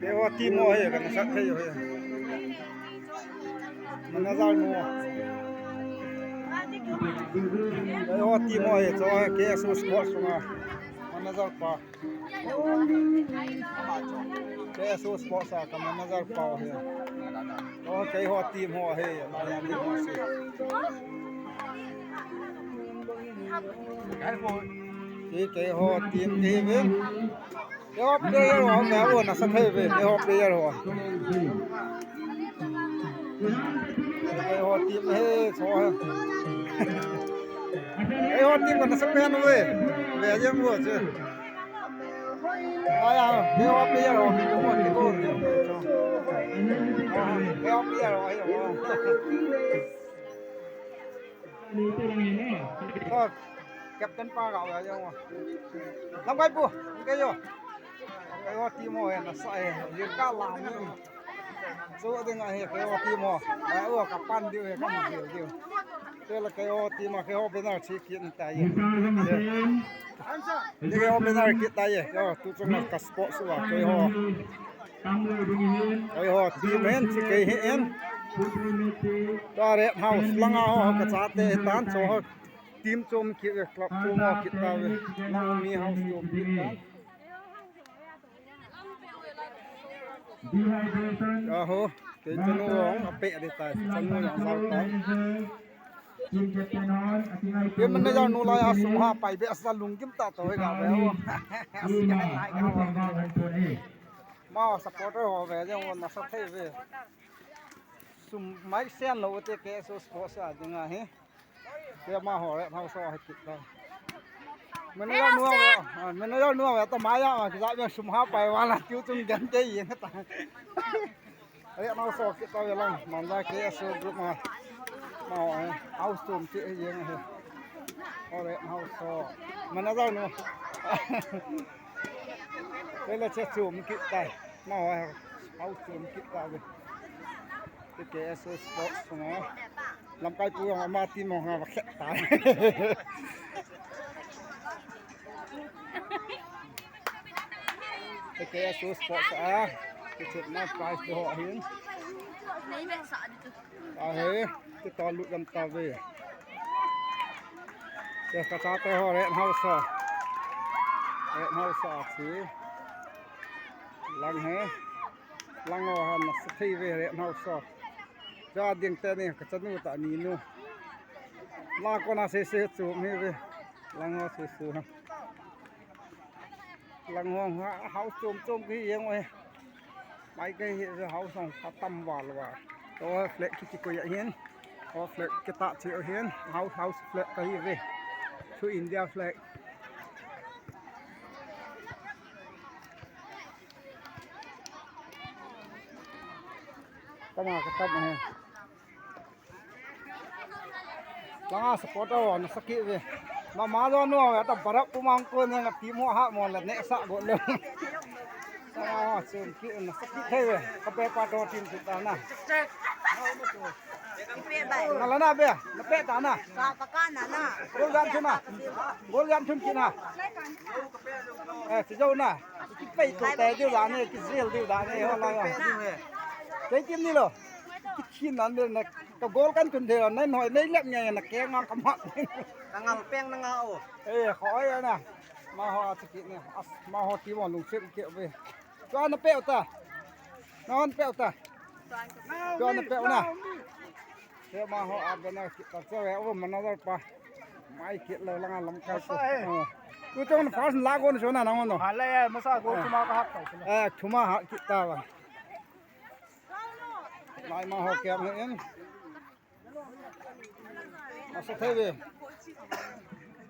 Cái hoa tim hoa hay cái nó sắc hay rồi. Nó ra mua. Cái hoa tim hoa hay cho cái số sport mà. Nó ra pa. Cái số sport sao cái nó ra pa hay. Đó cái hoa tim hoa hay là nhà đi hoa xí. Cái hoa tim đi về. Cái hoa player hoa mẹ ơi nó sắc hay về cái hoa player hoa. Cái hoa tim hay cho cái hoa tim còn nó sắc đen về về chứ mua chứ. Ai à cái hoa player hoa mình cũng muốn cái cô cái hoa player hoa hiểu không? Kẹp chân pa gạo rồi chứ không? Làm cái bùa cái gì? Cái hoa tim hoa nó sai liền cao làm nữa. Số thế này cái hoa tim hoa, cái hoa cặp pan điều cái gì điều. Đây là cái hoa tim mà cái hoa bên nào chỉ kiện tay vậy. Cái hoa bên nào kiện tay vậy? Đó, tụi chúng nó cắt sport xuống cái hoa tim hen chỉ cái hen. Đó rep house lăng ao cái sát thế tan cho tim chôm kia club chôm hoa kia tao lăng mi house chôm kia. Hô, cái chân nó rong bẹ đi tay, chân nó rong sao tay. Cái mình bây giờ nó lại asum ha, phải bẹ sa lung kim ta tới cả béo. Mà supporter họ về chứ không, nó sắp thấy về. Sum máy sen lâu thì cái số sport à, nhưng mà hết. Cái mà họ lại thao so hết kịp rồi. Mình nói nuông vậy tao máy á, cái dạo sum ha phải vào là tiêu chung gần cái gì hết ta. Đấy nó so cái tao vậy mà ra cái số group mà áo sum chị gì này. Đấy nó so mình nói ra nuông. Đây là chiếc sum kịp tay, mà áo sum kịp tay vậy. Cái số sport nó làm cái cua mà tim mà họ khét tay. Cái số sport à, cái chuyện nó price của họ hiến. Thế cái to lụt làm tao về. Cái cá cha tay họ rẹn house xí, lăng hết, lăng họ hầm nó sẽ thi về rẹn house. Ra điện tên này cái chân nó tại nhìn luôn, la con nó sẽ chụp về, lăng họ sẽ chụp. Lăng hoang háo chôm cái gì vậy? Mấy cái háo xong phát tâm vào là đó flex cái coi hiến, đó flex cái tạ chịu hiến, háo flex cái gì vậy? To India flag. Cái nào cái tâm này? Lăng supporter nó sắc kỹ về. Mà má do nó tập bật up mang con nên là tí mua hạ một lần nãy sạ bộ lưng. Sao xem kỹ nó sắc kỹ thế về. Cái bé pa đo tin chúng ta nè. Nó là nào bé? Nó bé ta nè. Gol gan chun à? Gol gan chun kia nè. Chỉ dâu nè. Cái bay tổ tè tiêu đá này, cái reel tiêu đá này họ là cái kim đi rồi. Cái chi nó là cái gol gan chun thì nó nói lấy lẹm nhảy là kéo ngang cầm hot. Đang ngào peng đang ngào. Ê khói rồi nè. Mà họ chỉ kỹ nè. Mà họ tí vào lùng xếp kiệu về. Cho nó bẹo ta. Nó bẹo ta. Cho nó bẹo nè. Thế mà họ bên này tập cho béo mà nó ra pa. Mai kiện lời lăng lắm cái. Cứ cho nó phát lá con số nào nó ngon. À lấy mà sao cô chuma cái hấp. Chuma hạt kita vào. Lại mà họ kẹp nữa. Nó sẽ thấy về.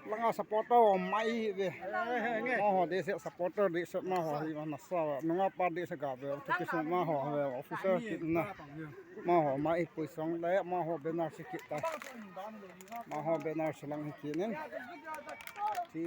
Lăng supporter mai về. Mà họ để sẽ supporter để sẽ mà họ thì nó sao nó ngáp để sẽ gặp về. Thực sự mà họ về officer kiện nè. Mà họ mai cuối sống đấy mà họ bên nào sẽ kiện ta. Mà họ bên nào sẽ lăng kiện nên. Thì